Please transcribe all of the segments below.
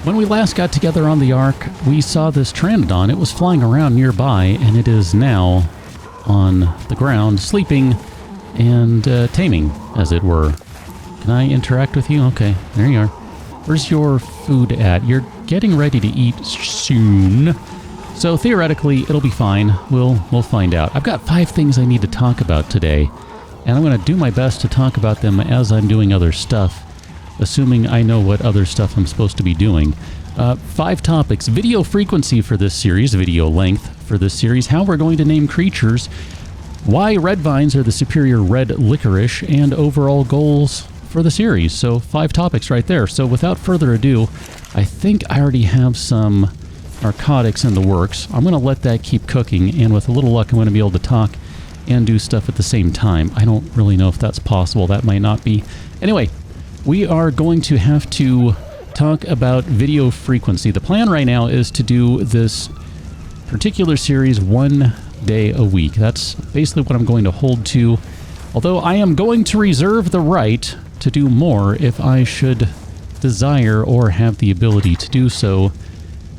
When we last got together on the Ark, we saw this pterarandon. It was flying around nearby, and it is now on the ground, sleeping and taming, as it were. Can I interact with you? Okay, there you are. Where's your food at? You're getting ready to eat soon. So theoretically, it'll be fine. We'll find out. I've got 5 things I need to talk about today, and I'm going to do my best to talk about them as I'm doing other stuff, assuming I know what other stuff I'm supposed to be doing. 5 topics. Video frequency for this series, video length for this series, how we're going to name creatures, why red vines are the superior red licorice, and overall goals for the series. So 5 topics right there. So without further ado, I think I already have some narcotics in the works. I'm going to let that keep cooking, and with a little luck, I'm going to be able to talk and do stuff at the same time. I don't really know if that's possible. That might not be. Anyway, we are going to have to talk about video frequency. The plan right now is to do this particular series 1 day a week. That's basically what I'm going to hold to, although I am going to reserve the right to do more if I should desire or have the ability to do so,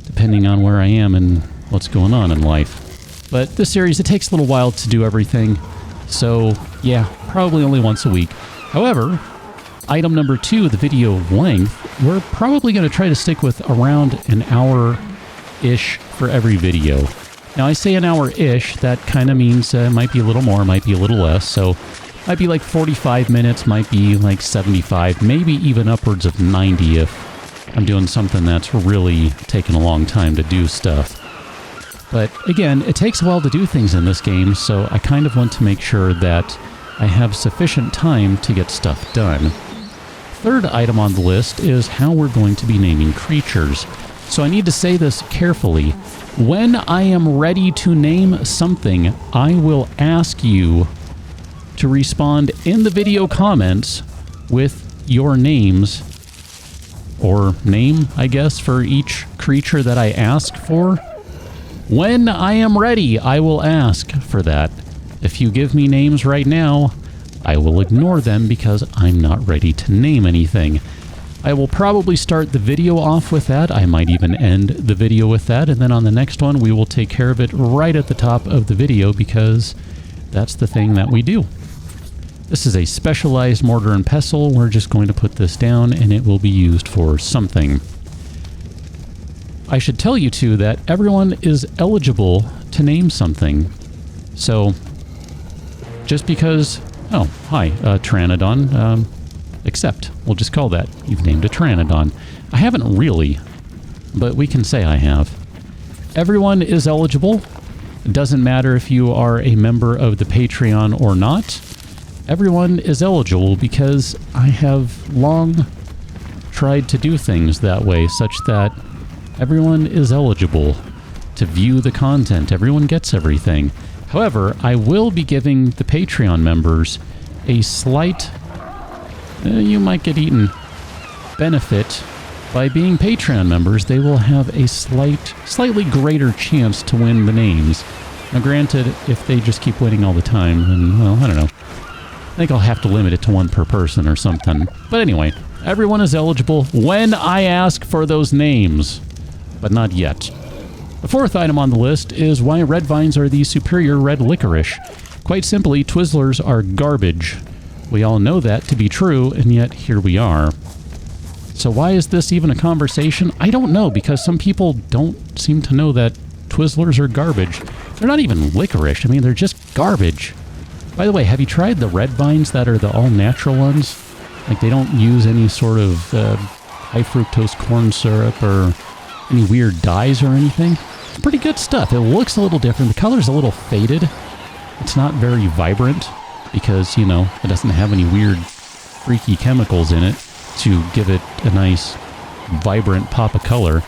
depending on where I am and what's going on in life. But this series, it takes a little while to do everything, so yeah, probably only once a week. However, item number 2, the video length, we're probably going to try to stick with around an hour-ish for every video. Now, I say an hour-ish, that kind of means it might be a little more, might be a little less, so might be like 45 minutes, might be like 75, maybe even upwards of 90 if I'm doing something that's really taking a long time to do stuff. But again, it takes a while to do things in this game, so I kind of want to make sure that I have sufficient time to get stuff done. Third item on the list is how we're going to be naming creatures. So I need to say this carefully. When I am ready to name something, I will ask you to respond in the video comments with your names, or name, I guess, for each creature that I ask for. When I am ready, I will ask for that. If you give me names right now, I will ignore them because I'm not ready to name anything. I will probably start the video off with that. I might even end the video with that, and then on the next one, we will take care of it right at the top of the video because that's the thing that we do. This is a specialized mortar and pestle. We're just going to put this down and it will be used for something. I should tell you too that everyone is eligible to name something. So just because, oh, hi, pterarandon, accept. We'll just call that. You've named a pterarandon. I haven't really, but we can say I have. Everyone is eligible. It doesn't matter if you are a member of the Patreon or not. Everyone is eligible because I have long tried to do things that way, such that everyone is eligible to view the content. Everyone gets everything. However, I will be giving the Patreon members a slight, you might get eaten, benefit. By being Patreon members, they will have a slightly greater chance to win the names. Now granted, if they just keep winning all the time, then, well, I don't know. I think I'll have to limit it to 1 per person or something. But anyway, everyone is eligible when I ask for those names, but not yet. The 4th item on the list is why red vines are the superior red licorice. Quite simply, Twizzlers are garbage. We all know that to be true, and yet here we are. So why is this even a conversation? I don't know, because some people don't seem to know that Twizzlers are garbage. They're not even licorice. I mean, they're just garbage. By the way, have you tried the red vines that are the all-natural ones? Like, they don't use any sort of high fructose corn syrup or any weird dyes or anything. It's pretty good stuff. It looks a little different. The color's a little faded. It's not very vibrant because, you know, it doesn't have any weird freaky chemicals in it to give it a nice vibrant pop of color.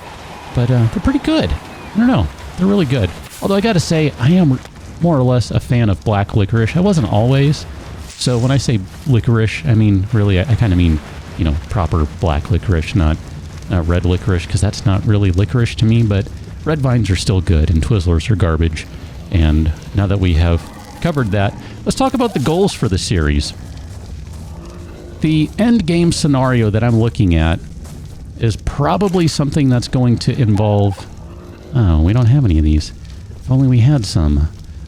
But they're pretty good. I don't know. They're really good. Although I gotta say, I am more or less a fan of black licorice. I wasn't always. So when I say licorice, I mean, really, I kind of mean, you know, proper black licorice, not red licorice, because that's not really licorice to me, but red vines are still good and Twizzlers are garbage. And now that we have covered that, let's talk about the goals for the series. The end game scenario that I'm looking at is probably something that's going to involve... Oh, we don't have any of these. If only we had some.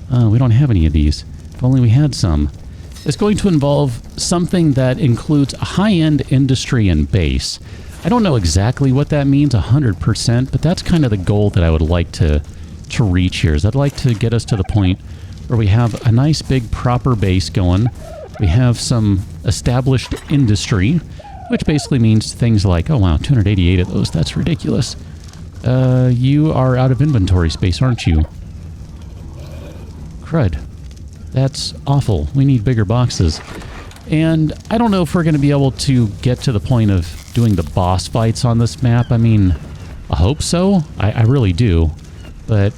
We don't have any of these. If only we had some. It's going to involve something that includes a high-end industry and base. I don't know exactly what that means 100%, but that's kind of the goal that I would like to reach here. Is I'd like to get us to the point where we have a nice big proper base going. We have some established industry, which basically means things like, oh wow, 288 of those. That's ridiculous. You are out of inventory space, aren't you? Crud. That's awful. We need bigger boxes. And I don't know if we're going to be able to get to the point of doing the boss fights on this map. I mean, I hope so. I really do. But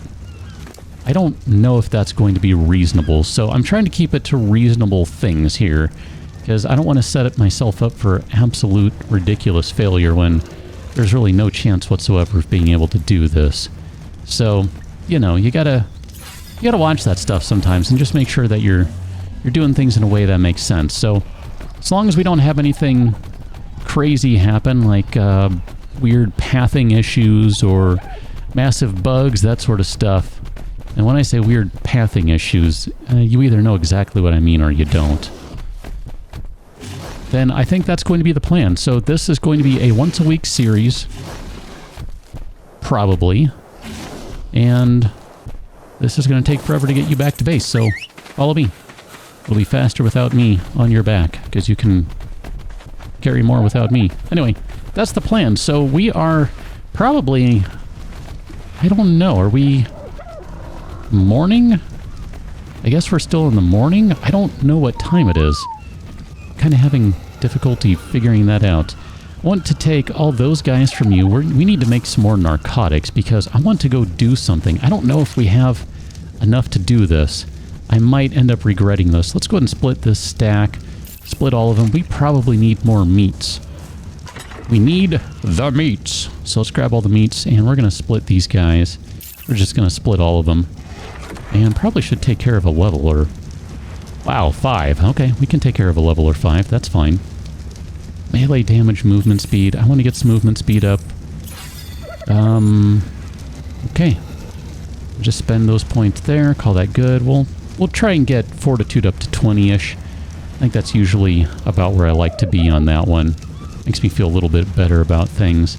I don't know if that's going to be reasonable. So I'm trying to keep it to reasonable things here, because I don't want to set myself up for absolute ridiculous failure when there's really no chance whatsoever of being able to do this. So, you know, you gotta watch that stuff sometimes and just make sure that you're doing things in a way that makes sense. So, as long as we don't have anything crazy happen, like weird pathing issues or massive bugs, that sort of stuff. And when I say weird pathing issues, you either know exactly what I mean or you don't. Then I think that's going to be the plan. So this is going to be a once-a-week series. Probably. And this is going to take forever to get you back to base, so follow me. It'll be faster without me on your back, because you can carry more without me. Anyway, that's the plan. So we are probably... I don't know, are we... morning? I guess we're still in the morning? I don't know what time it is. Kind of having difficulty figuring that out. I want to take all those guys from you. We need to make some more narcotics because I want to go do something. I don't know if we have enough to do this. I might end up regretting this. Let's go ahead and split this stack. Split all of them. We probably need more meats. We need the meats. So let's grab all the meats and we're going to split these guys. We're just going to split all of them. And probably should take care of a leveler. Wow, 5. Okay, we can take care of a leveler 5. That's fine. Melee damage, movement speed. I want to get some movement speed up. Okay. Just spend those points there. Call that good. We'll try and get fortitude up to 20-ish. I think that's usually about where I like to be on that one. Makes me feel a little bit better about things.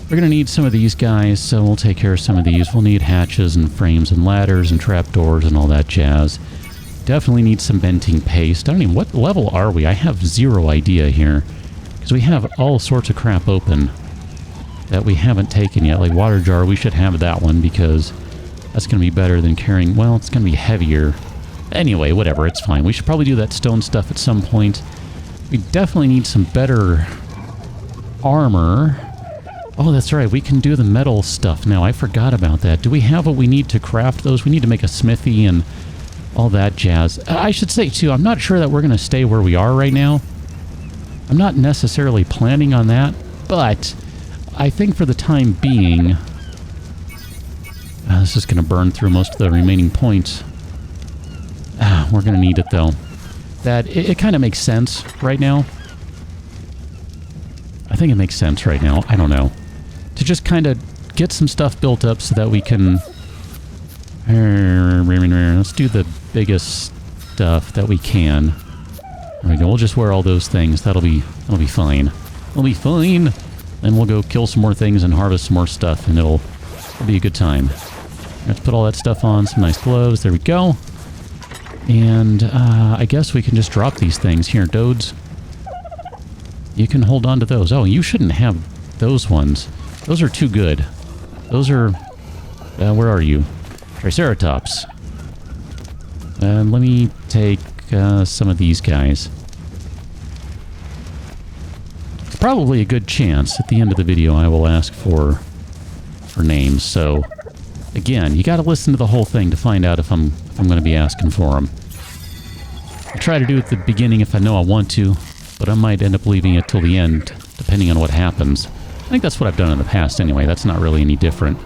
We're going to need some of these guys, so we'll take care of some of these. We'll need hatches and frames and ladders and trapdoors and all that jazz. Definitely need some venting paste. I don't even... what level are we? I have zero idea here. Because we have all sorts of crap open that we haven't taken yet. Like water jar, we should have that one because that's going to be better than carrying... well, it's going to be heavier. Anyway, whatever, it's fine. We should probably do that stone stuff at some point. We definitely need some better armor. Oh, that's right. We can do the metal stuff now. I forgot about that. Do we have what we need to craft those? We need to make a smithy and all that jazz. I should say, too, I'm not sure that we're going to stay where we are right now. I'm not necessarily planning on that, but I think for the time being... this is going to burn through most of the remaining points. We're going to need it, though. That it kind of makes sense right now. I think it makes sense right now. I don't know. To just kind of get some stuff built up so that we can... let's do the biggest stuff that we can. There we go. We'll just wear all those things. That'll be fine. It'll be fine. Then we'll go kill some more things and harvest some more stuff, and it'll be a good time. Let's put all that stuff on. Some nice gloves. There we go. And I guess we can just drop these things. Here, Dodes. You can hold on to those. Oh, you shouldn't have those ones. Those are too good. Those are... where are you? Triceratops. Let me take some of these guys. It's probably a good chance at the end of the video I will ask for names. So, again, you got to listen to the whole thing to find out if I'm going to be asking for them. I'll try to do it at the beginning if I know I want to, but I might end up leaving it till the end, depending on what happens. I think that's what I've done in the past anyway. That's not really any different.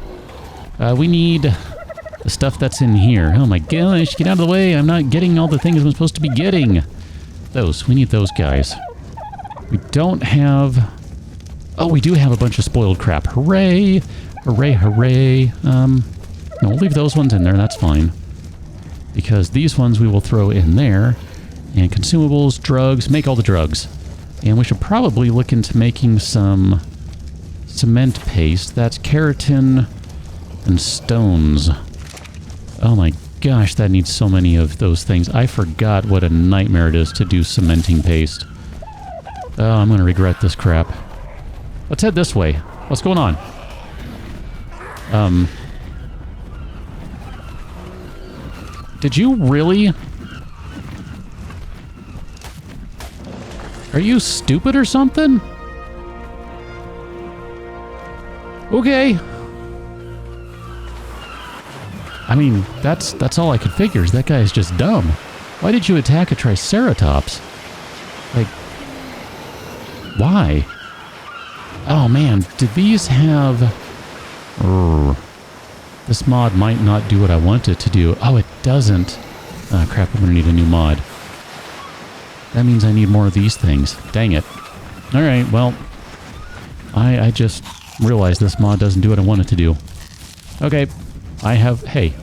We need the stuff that's in here. Oh my gosh, get out of the way. I'm not getting all the things I'm supposed to be getting. Those. We need those guys. We don't have Oh, we do have a bunch of spoiled crap. Hooray! Hooray, hooray. No, we'll leave those ones in there. That's fine. Because these ones we will throw in there. And consumables, drugs, make all the drugs. And we should probably look into making some cement paste. That's keratin and stones. Oh my gosh, that needs so many of those things. I forgot what a nightmare it is to do cementing paste. Oh, I'm gonna regret this crap. Let's head this way. What's going on? Did you really? Are you stupid or something? Okay. I mean, that's all I could figure is that guy is just dumb. Why did you attack a triceratops? Like, why? Oh man, did these have... This mod might not do what I want it to do. Oh, it doesn't. Oh crap, I'm gonna need a new mod. That means I need more of these things. Dang it. Alright, well... I just realized this mod doesn't do what I want it to do. Okay. I have... Hey.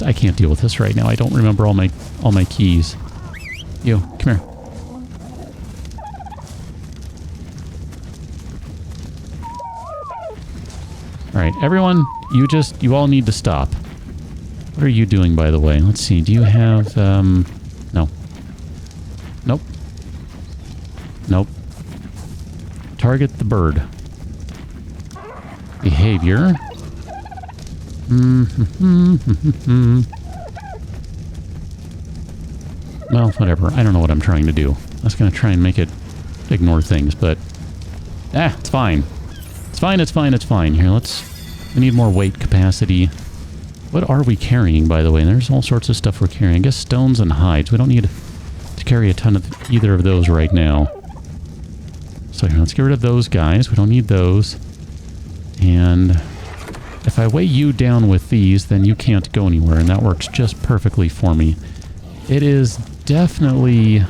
I can't deal with this right now. I don't remember all my keys. You, come here. Alright, everyone, you all need to stop. What are you doing, by the way? Let's see, do you have, no. Nope. Nope. Target the bird. Behavior. Well, whatever. I don't know what I'm trying to do. I was going to try and make it ignore things, but... it's fine. It's fine, it's fine, it's fine. Here, we need more weight capacity. What are we carrying, by the way? There's all sorts of stuff we're carrying. I guess stones and hides. We don't need to carry a ton of either of those right now. So here, let's get rid of those guys. We don't need those. And if I weigh you down with these, then you can't go anywhere, and that works just perfectly for me. It is definitely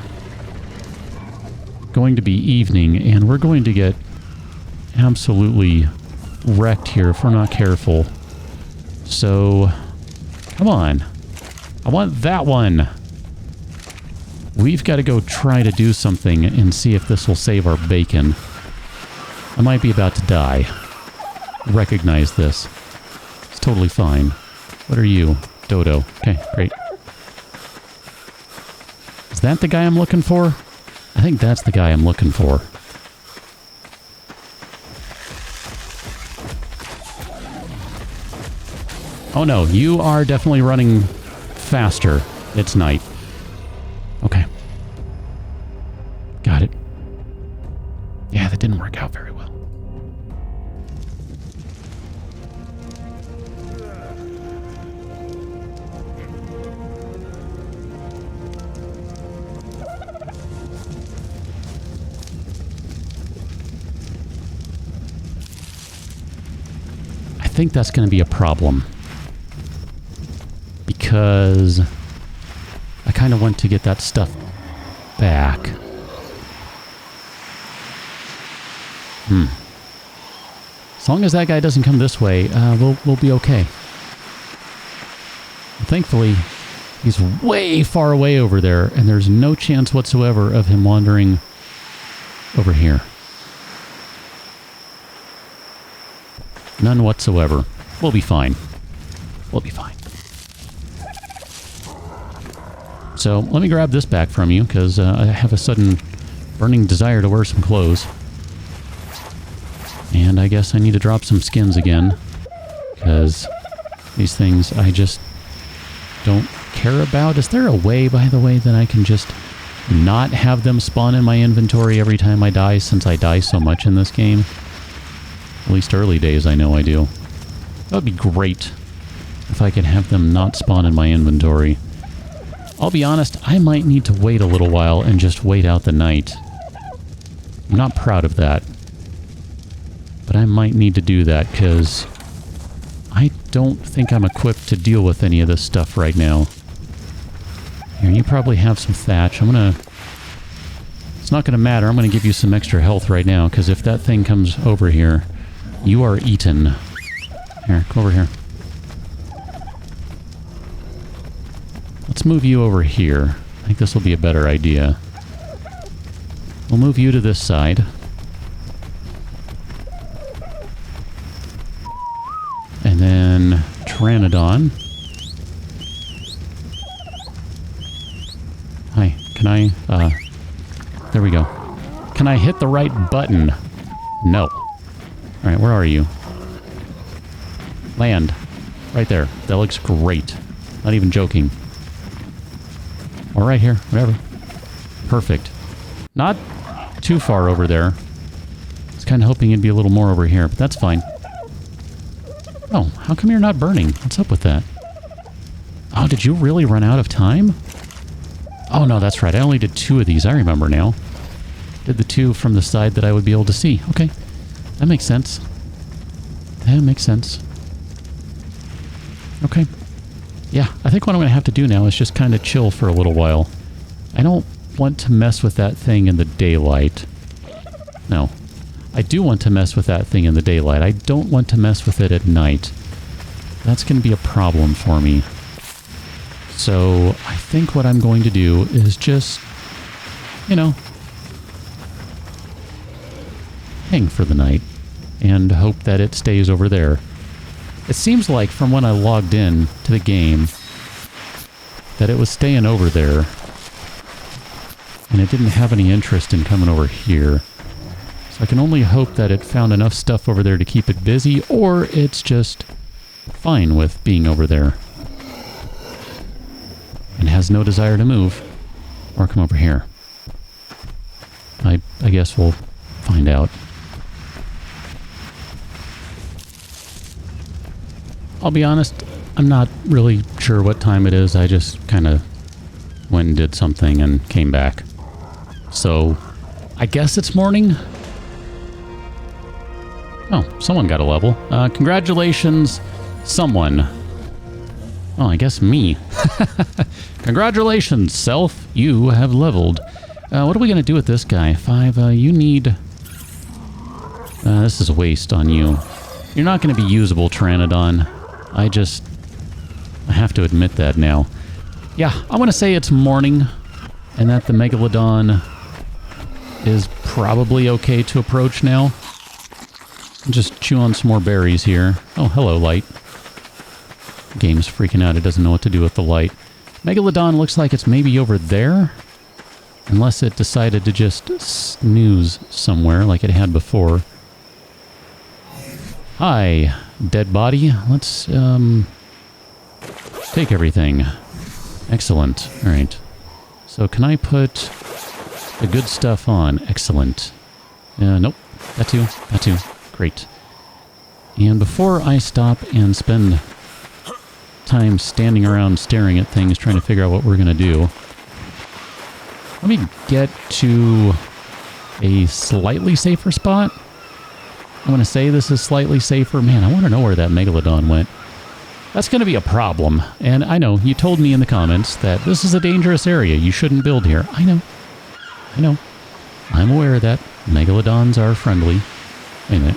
going to be evening, and we're going to get absolutely wrecked here if we're not careful. So, come on. I want that one. We've got to go try to do something and see if this will save our bacon. I might be about to die. Recognize this. It's totally fine. What are you? Dodo. Okay, great. Is that the guy I'm looking for? I think that's the guy I'm looking for. Oh no, you are definitely running faster. It's night. Okay. Got it. Yeah, that didn't work out very well. I think that's going to be a problem. Because I kind of want to get that stuff back. As long as that guy doesn't come this way, we'll be okay. Thankfully, he's way far away over there, and there's no chance whatsoever of him wandering over here. None whatsoever. We'll be fine. We'll be fine. So, let me grab this back from you, because I have a sudden burning desire to wear some clothes. And I guess I need to drop some skins again, because these things I just don't care about. Is there a way, by the way, that I can just not have them spawn in my inventory every time I die, since I die so much in this game? At least early days, I know I do. That would be great if I could have them not spawn in my inventory. I'll be honest, I might need to wait a little while and just wait out the night. I'm not proud of that. But I might need to do that, because I don't think I'm equipped to deal with any of this stuff right now. Here, you probably have some thatch. I'm gonna It's not going to matter. I'm going to give you some extra health right now, because if that thing comes over here, you are eaten. Here, come over here. Let's move you over here. I think this will be a better idea. We'll move you to this side. And then pteranodon. Hi, can I, there we go. Can I hit the right button? No. Alright, where are you? Land. Right there. That looks great. Not even joking. Or right here. Whatever. Perfect. Not too far over there. I was kind of hoping it'd be a little more over here, but that's fine. Oh, how come you're not burning? What's up with that? Oh, did you really run out of time? Oh, no, that's right. I only did 2 of these. I remember now. Did the 2 from the side that I would be able to see. Okay. That makes sense. That makes sense. Okay. Yeah, I think what I'm going to have to do now is just kind of chill for a little while. I don't want to mess with that thing in the daylight. No. I do want to mess with that thing in the daylight. I don't want to mess with it at night. That's going to be a problem for me. So I think what I'm going to do is just, you know, hang for the night and hope that it stays over there. It seems like from when I logged in to the game that it was staying over there and it didn't have any interest in coming over here. So I can only hope that it found enough stuff over there to keep it busy, or it's just fine with being over there and has no desire to move or come over here. I guess we'll find out. I'll be honest, I'm not really sure what time it is. I just kind of went and did something and came back. So, I guess it's morning. Oh, someone got a level. Congratulations, someone. Oh, I guess me. Congratulations, self. You have leveled. What are we going to do with this guy? 5, you need... this is a waste on you. You're not going to be usable, Pteranodon. I have to admit that now. Yeah, I'm going to say it's morning, and that the Megalodon is probably okay to approach now. Just chew on some more berries here. Oh, hello, light. Game's freaking out. It doesn't know what to do with the light. Megalodon looks like it's maybe over there. Unless it decided to just snooze somewhere like it had before. Hi, dead body. Let's, take everything. Excellent. Alright. So can I put the good stuff on? Excellent. Nope. That too. That too. Great. And before I stop and spend time standing around staring at things trying to figure out what we're going to do, let me get to a slightly safer spot. I'm going to say this is slightly safer. Man, I want to know where that Megalodon went. That's going to be a problem. And I know, you told me in the comments that this is a dangerous area. You shouldn't build here. I know. I know. I'm aware of that. Megalodons are friendly. Wait a minute.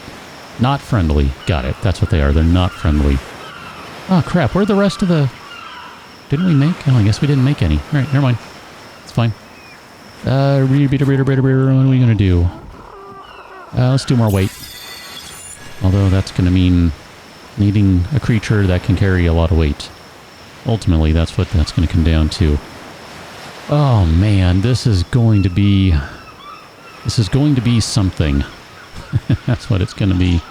Not friendly. Got it. That's what they are. They're not friendly. Oh, crap. Where'd the rest of the... Didn't we make? Oh, I guess we didn't make any. All right, never mind. It's fine. What are we going to do? Let's do more weight. Although that's going to mean needing a creature that can carry a lot of weight. Ultimately, that's what that's going to come down to. Oh, man. This is going to be something. That's what it's going to be.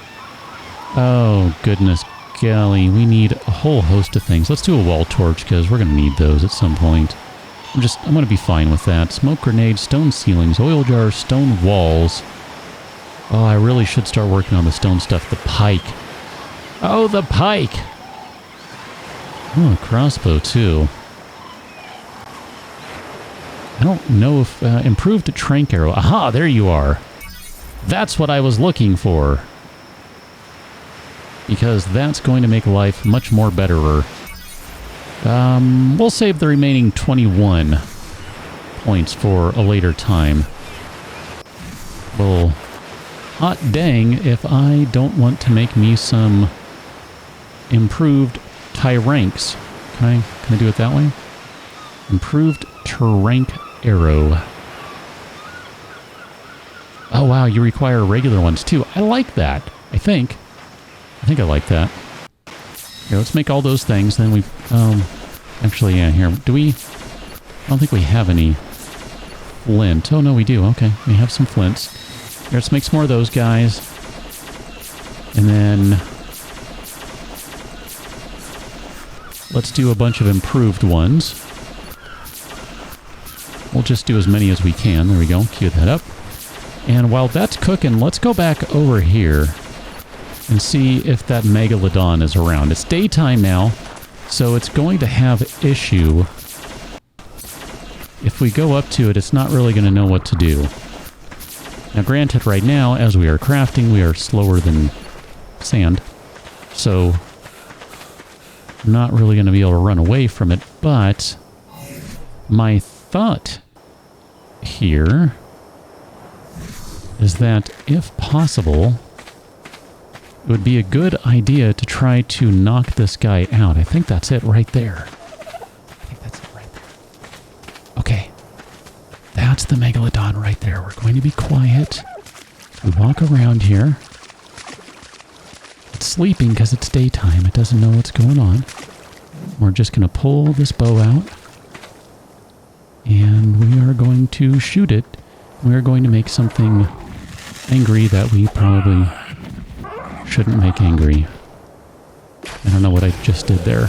Oh, goodness golly. We need a whole host of things. Let's do a wall torch, because we're going to need those at some point. I'm going to be fine with that. Smoke grenades, stone ceilings, oil jars, stone walls. Oh, I really should start working on the stone stuff. The pike. Oh, the pike! Oh, a crossbow, too. I don't know if... improved trank arrow. Aha, there you are. That's what I was looking for. Because that's going to make life much more betterer. We'll save the remaining 21 points for a later time. hot dang if I don't want to make me some improved Tyranks. Can I do it that way? Improved Tyrank arrow. Oh wow, you require regular ones too. I like that. I think I like that. Here, let's make all those things. Then we, actually, yeah. Here, do we? I don't think we have any flint. Oh no, we do. Okay, we have some flints. Here, let's make some more of those guys, and then let's do a bunch of improved ones. We'll just do as many as we can. There we go. Cue that up. And while that's cooking, let's go back over here and see if that Megalodon is around. It's daytime now, so it's going to have issue. If we go up to it, it's not really going to know what to do. Now granted, right now, as we are crafting, we are slower than sand. So, I'm not really going to be able to run away from it, but my thought here is that, if possible, it would be a good idea to try to knock this guy out. I think that's it right there. Okay. That's the Megalodon right there. We're going to be quiet. We walk around here. It's sleeping because it's daytime. It doesn't know what's going on. We're just going to pull this bow out. And we are going to shoot it. We are going to make something angry that we probably shouldn't make angry. I don't know what I just did there.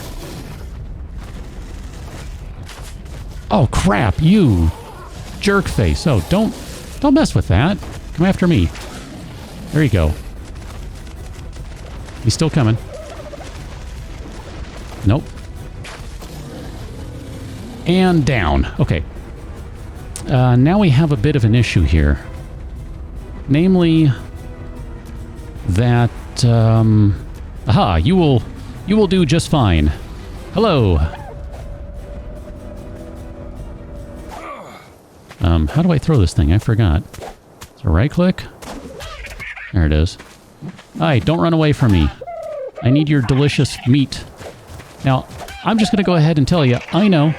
Oh crap, you jerk face. Oh, don't mess with that. Come after me. There you go. He's still coming. Nope. And down. Okay. Now we have a bit of an issue here. Namely, that, aha, you will do just fine. Hello. How do I throw this thing? I forgot. So right click. There it is. Hi, don't run away from me. I need your delicious meat. Now, I'm just going to go ahead and tell you, I know,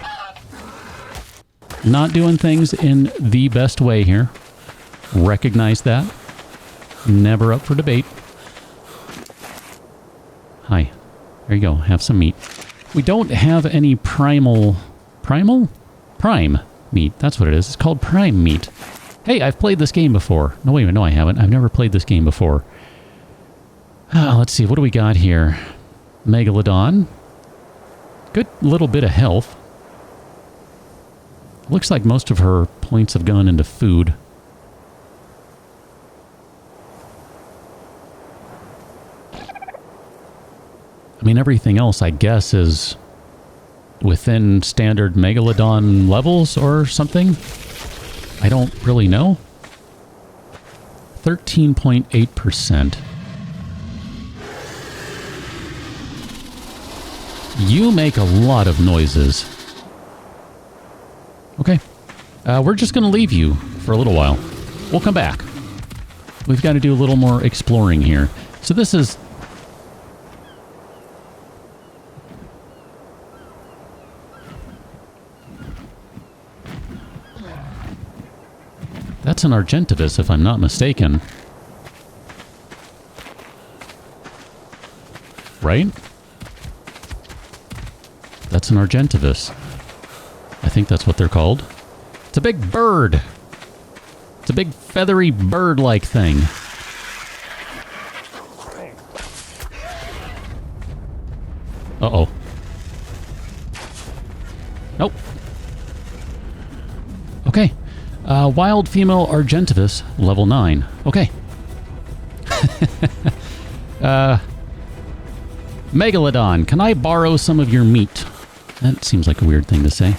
not doing things in the best way here. Recognize that. Never up for debate. Hi. There you go. Have some meat. We don't have any primal prime meat. That's what it is. It's called prime meat. Hey, I've played this game before. No, wait a minute. No, I haven't. I've never played this game before. Let's see. What do we got here? Megalodon. Good little bit of health. Looks like most of her points have gone into food. I mean, everything else, I guess, is within standard Megalodon levels or something. I don't really know. 13.8%. You make a lot of noises. Okay. We're just going to leave you for a little while. We'll come back. We've got to do a little more exploring here. So this is... That's an argentavis, if I'm not mistaken. Right? That's an argentavis. I think that's what they're called. It's a big bird. It's a big feathery bird-like thing. Uh-oh. Nope. Okay. Wild female argentavis, level 9. Okay. Megalodon, can I borrow some of your meat? That seems like a weird thing to say.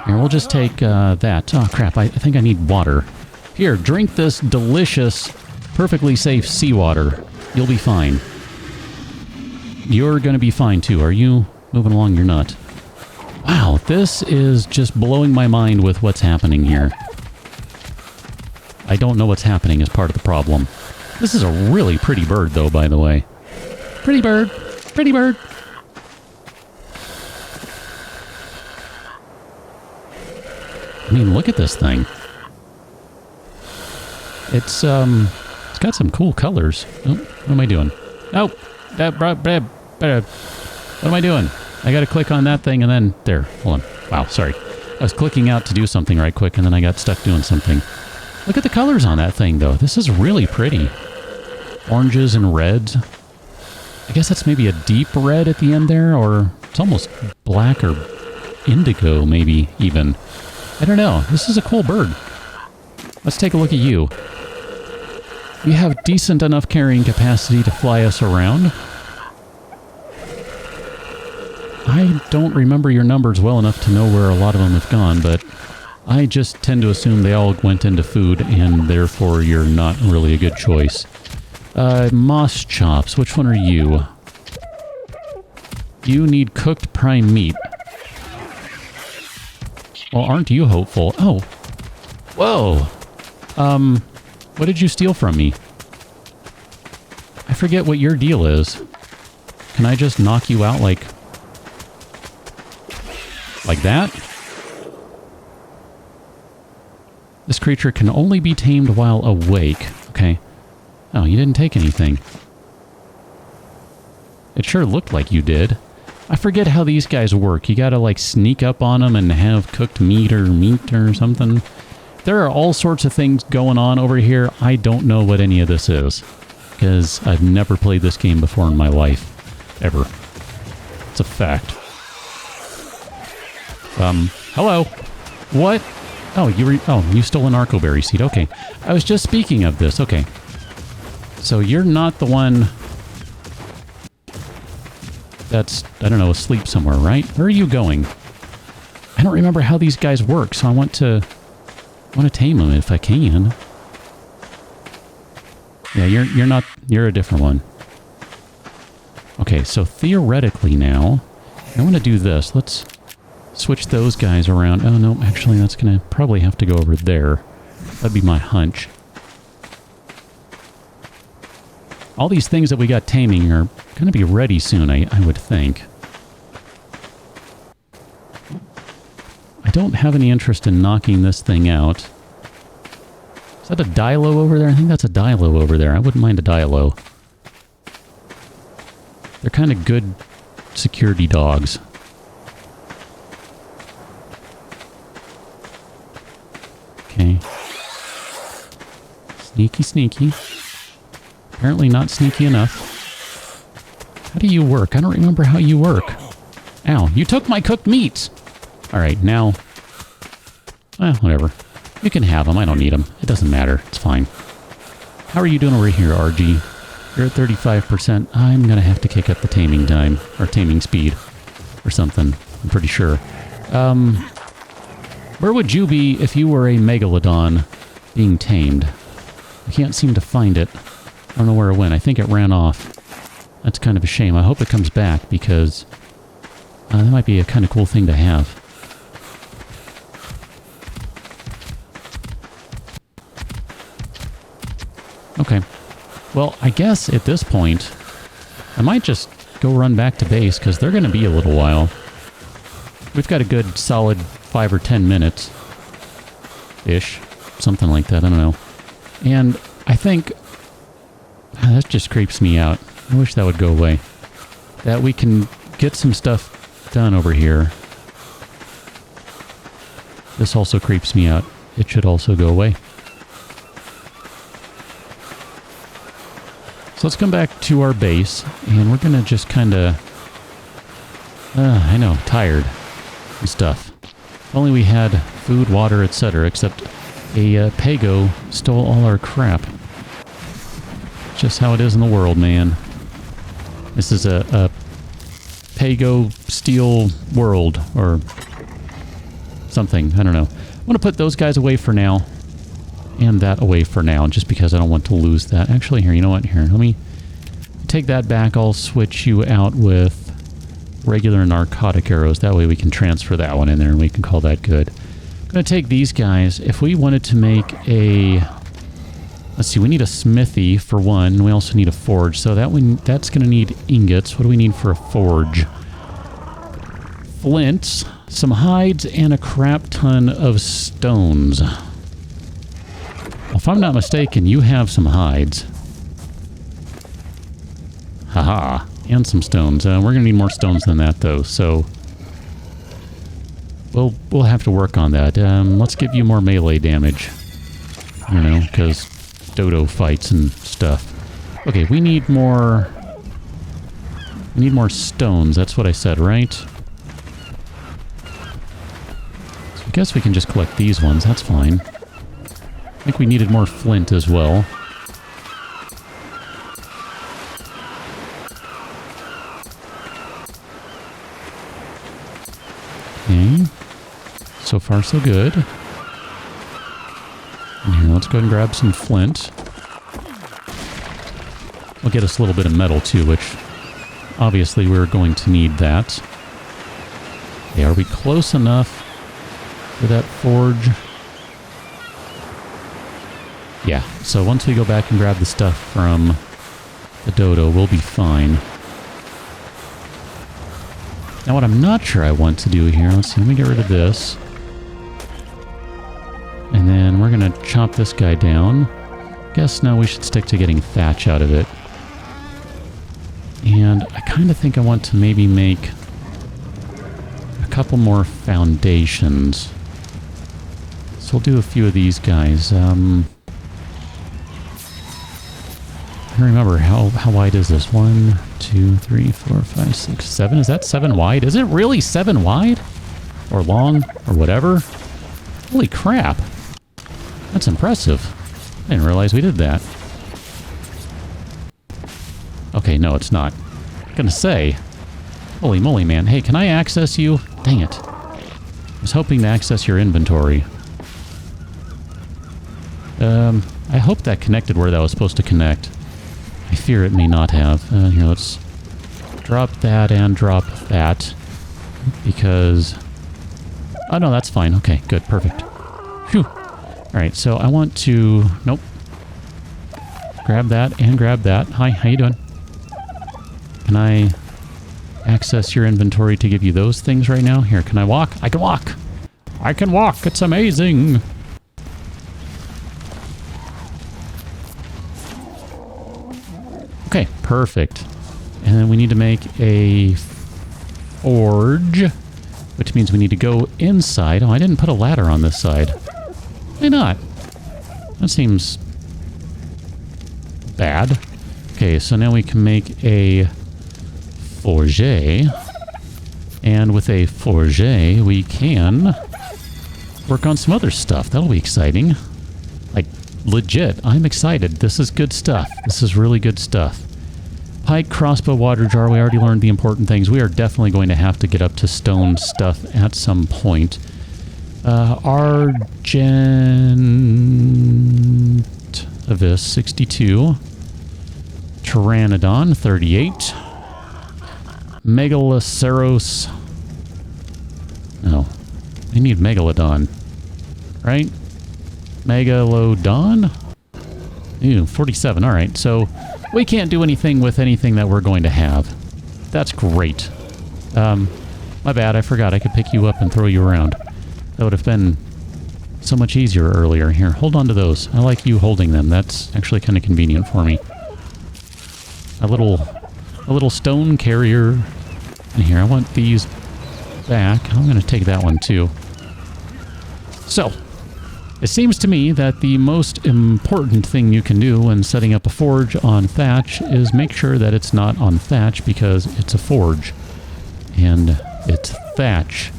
Here, we'll just take that. Oh, crap, I think I need water. Here, drink this delicious, perfectly safe seawater. You'll be fine. You're going to be fine, too. Are you moving along? You're not. Wow, this is just blowing my mind with what's happening here. I don't know what's happening is part of the problem. This is a really pretty bird, though, by the way. Pretty bird. Pretty bird. I mean, look at this thing. It's got some cool colors. Oh, what am I doing? Oh, what am I doing? I gotta click on that thing and then, there, hold on. Wow, sorry. I was clicking out to do something right quick and then I got stuck doing something. Look at the colors on that thing, though. This is really pretty. Oranges and reds. I guess that's maybe a deep red at the end there, or it's almost black or indigo, maybe, even. I don't know. This is a cool bird. Let's take a look at you. You have decent enough carrying capacity to fly us around. I don't remember your numbers well enough to know where a lot of them have gone, but I just tend to assume they all went into food, and therefore you're not really a good choice. Moss chops, which one are you? You need cooked prime meat. Well, aren't you hopeful? Oh. Whoa. What did you steal from me? I forget what your deal is. Can I just knock you out like that? This creature can only be tamed while awake. Okay. Oh, you didn't take anything. It sure looked like you did. I forget how these guys work. You gotta, like, sneak up on them and have cooked meat or something. There are all sorts of things going on over here. I don't know what any of this is, because I've never played this game before in my life. Ever. It's a fact. Hello? What? Oh, you stole an arcoberry seed. Okay. I was just speaking of this. Okay. So you're not the one that's, I don't know, asleep somewhere, right? Where are you going? I don't remember how these guys work, so I want to tame them if I can. Yeah, you're a different one. Okay, so theoretically now, I want to do this. Let's switch those guys around. Oh, no, actually, that's going to probably have to go over there. That'd be my hunch. All these things that we got taming are going to be ready soon, I would think. I don't have any interest in knocking this thing out. Is that a dilo over there? I think that's a dilo over there. I wouldn't mind a dilo. They're kind of good security dogs. Okay. Sneaky, sneaky. Apparently not sneaky enough. How do you work? I don't remember how you work. Ow, you took my cooked meats! Alright, now... whatever. You can have them. I don't need them. It doesn't matter. It's fine. How are you doing over here, RG? You're at 35%. I'm gonna have to kick up the taming time. Or taming speed. Or something. I'm pretty sure. Where would you be if you were a megalodon being tamed? I can't seem to find it. I don't know where it went. I think it ran off. That's kind of a shame. I hope it comes back, because that might be a kind of cool thing to have. Okay. Well, I guess at this point, I might just go run back to base, because they're going to be a little while. We've got a good solid 5 or 10 minutes-ish. Something like that. I don't know. And I think... that just creeps me out. I wish that would go away. That we can get some stuff done over here. This also creeps me out. It should also go away. So let's come back to our base, and we're going to just kind of... I know, tired and stuff. If only we had food, water, etc., except a Pago stole all our crap. Just how it is in the world, man. This is a Pago steel world, or something. I don't know. I'm going to put those guys away for now, and that away for now, just because I don't want to lose that. Actually, here, you know what? Here, let me take that back. I'll switch you out with regular narcotic arrows. That way we can transfer that one in there, and we can call that good. I'm going to take these guys. If we wanted to make a Let's see, we need a smithy for one. We also need a forge. So that's going to need ingots. What do we need for a forge? Flints, some hides, and a crap ton of stones. Well, if I'm not mistaken, you have some hides. Haha. And some stones. We're going to need more stones than that, though. So we'll have to work on that. Let's give you more melee damage. You know, because dodo fights and stuff. Okay, we need more... We need more stones. That's what I said, right? So I guess we can just collect these ones. That's fine. I think we needed more flint as well. Okay. So far, so good. And here, let's go ahead and grab some flint. We'll get us a little bit of metal, too, which obviously we're going to need that. Okay, are we close enough for that forge? Yeah, so once we go back and grab the stuff from the dodo, we'll be fine. Now what I'm not sure I want to do here, let's see, let me get rid of this. And then we're going to chop this guy down. Guess now we should stick to getting thatch out of it. And I kind of think I want to maybe make a couple more foundations. So we'll do a few of these guys. I don't remember, how wide is this? 1, 2, 3, 4, 5, 6, 7. Is that 7 wide? Is it really 7 wide? Or long? Or whatever? Holy crap. That's impressive. I didn't realize we did that. Okay, no, it's not. I'm gonna say, holy moly, man. Hey, can I access you? Dang it. I was hoping to access your inventory. I hope that connected where that was supposed to connect. I fear it may not have. Here, let's drop that and drop that. Because... Oh, no, that's fine. Okay, good, perfect. Phew. Alright, so I want to... Nope. Grab that and grab that. Hi, how you doing? Can I access your inventory to give you those things right now? Here, can I walk? I can walk! I can walk! It's amazing! Okay, perfect. And then we need to make a forge, which means we need to go inside. Oh, I didn't put a ladder on this side. Why not? That seems bad. Okay, so now we can make a forge. And with a forge, we can work on some other stuff. That'll be exciting. Like, legit, I'm excited. This is good stuff. This is really good stuff. Pike, crossbow, water jar. We already learned the important things. We are definitely going to have to get up to stone stuff at some point. Argentavis, 62. Pteranodon, 38. Megalosaurus. No. We need Megalodon. Right? Megalodon? Ew, 47. Alright, so we can't do anything with anything that we're going to have. That's great. My bad, I forgot I could pick you up and throw you around. That would have been so much easier earlier. Here, hold on to those. I like you holding them. That's actually kind of convenient for me. A little stone carrier. And here, I want these back. I'm going to take that one too. So, it seems to me that the most important thing you can do when setting up a forge on thatch is make sure that it's not on thatch because it's a forge. And it's thatch.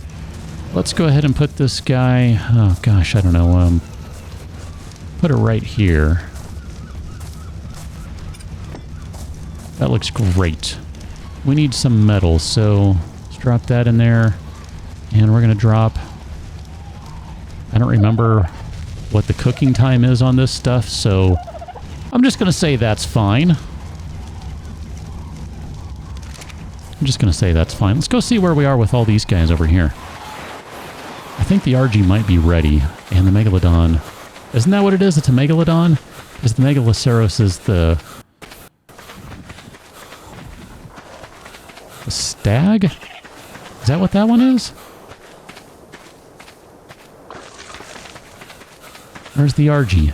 Let's go ahead and put this guy... Oh gosh, I don't know. Put it right here. That looks great. We need some metal, so let's drop that in there. And we're going to drop... I don't remember what the cooking time is on this stuff, so I'm just going to say that's fine. Let's go see where we are with all these guys over here. I think the RG might be ready, and the Megalodon Isn't that what it is? It's a megalodon? Is the Megalosaurus is the stag? Is that what that one is? Where's the Argy?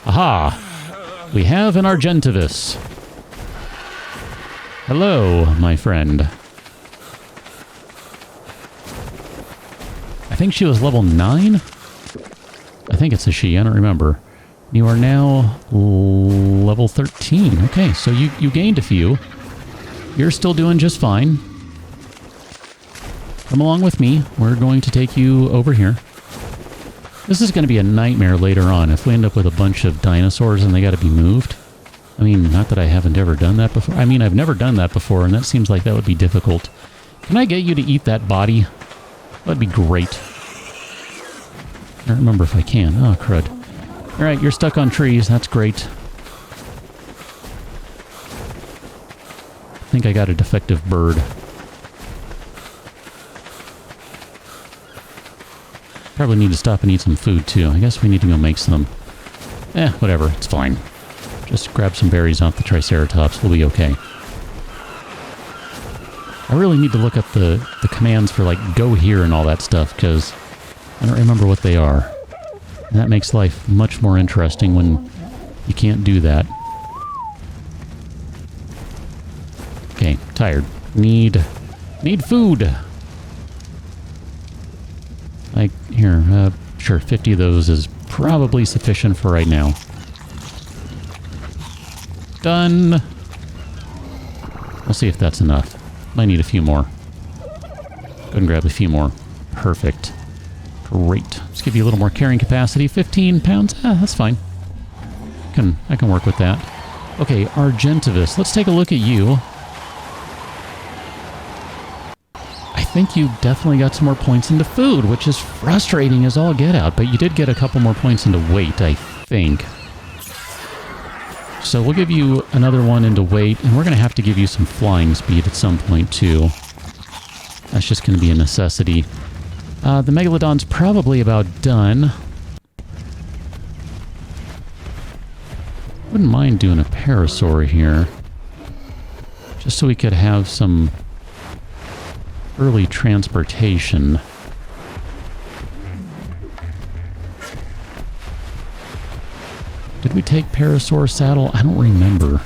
Aha! We have an argentavis. Hello, my friend. I think she was level 9? I think it's a she, I don't remember. You are now level 13. Okay, so you gained a few. You're still doing just fine. Come along with me. We're going to take you over here. This is going to be a nightmare later on if we end up with a bunch of dinosaurs and they got to be moved. I mean, not that I haven't ever done that before. I mean, I've never done that before, and that seems like that would be difficult. Can I get you to eat that body? That'd be great. I don't remember if I can. Oh, crud. Alright, you're stuck on trees. That's great. I think I got a defective bird. Probably need to stop and eat some food, too. I guess we need to go make some. Whatever. It's fine. Just grab some berries off the Triceratops. We'll be okay. I really need to look up the commands for, like, go here and all that stuff, because I don't remember what they are. And that makes life much more interesting when you can't do that. Okay, tired. Need food! Like, here, sure, 50 of those is probably sufficient for right now. Done! We'll see if that's enough. Might need a few more. Go ahead and grab a few more. Perfect. Great. Let's give you a little more carrying capacity. 15 pounds? That's fine. I can work with that. Okay, argentavis. Let's take a look at you. I think you definitely got some more points into food, which is frustrating as all get out, but you did get a couple more points into weight, I think. So we'll give you another one into weight, and we're going to have to give you some flying speed at some point, too. That's just going to be a necessity. The Megalodon's probably about done. Wouldn't mind doing a parasaur here. Just so we could have some early transportation. Did we take parasaur saddle? I don't remember.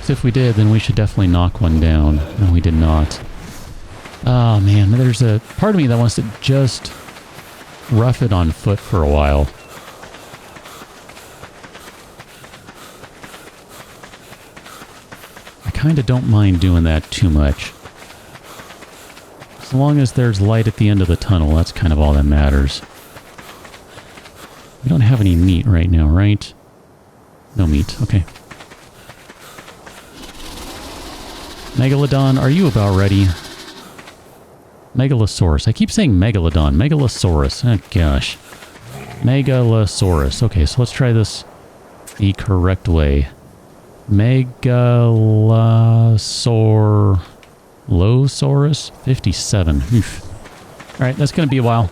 So if we did, then we should definitely knock one down. No, we did not. Oh man, there's a part of me that wants to just rough it on foot for a while. I kind of don't mind doing that too much. As long as there's light at the end of the tunnel, that's kind of all that matters. We don't have any meat right now, right? No meat, okay. Megalodon, are you about ready? Megalosaurus. I keep saying Megalodon. Megalosaurus. Oh, gosh. Megalosaurus. Okay, so let's try this the correct way. Megalosaurus 57. Oof. Alright, that's going to be a while.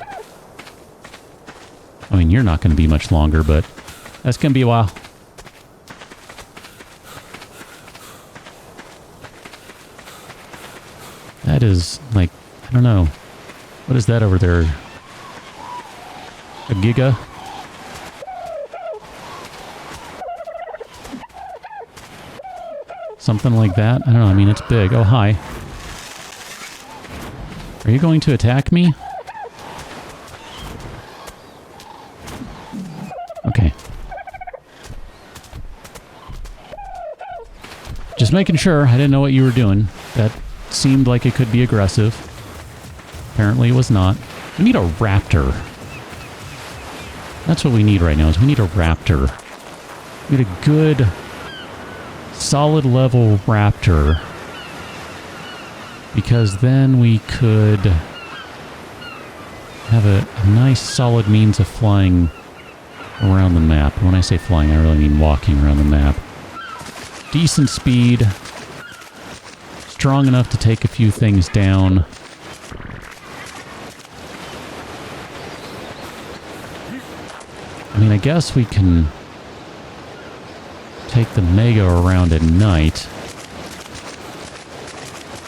I mean, you're not going to be much longer, but that's going to be a while. That is, like, I don't know. What is that over there? A giga? Something like that? I don't know. I mean, it's big. Oh, hi. Are you going to attack me? Okay. Just making sure. I didn't know what you were doing. That seemed like it could be aggressive. Apparently it was not. We need a raptor. That's what we need right now, is we need a raptor. We need a good, solid level raptor. Because then we could have a nice solid means of flying around the map. When I say flying, I really mean walking around the map. Decent speed. Strong enough to take a few things down. mean, I guess we can take the Mega around at night.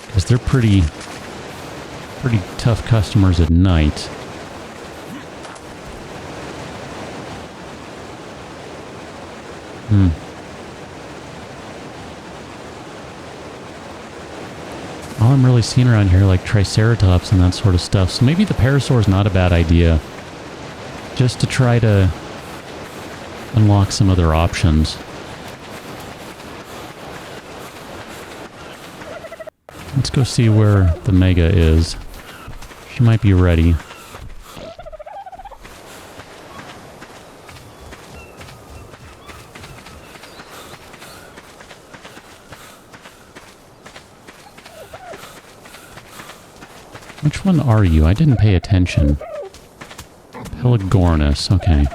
Because they're pretty tough customers at night. All I'm really seeing around here are like triceratops and that sort of stuff. So maybe the parasaur is not a bad idea. Just to try to unlock some other options. Let's go see where the Mega is. She might be ready. Which one are you? I didn't pay attention. Pelagornis, okay.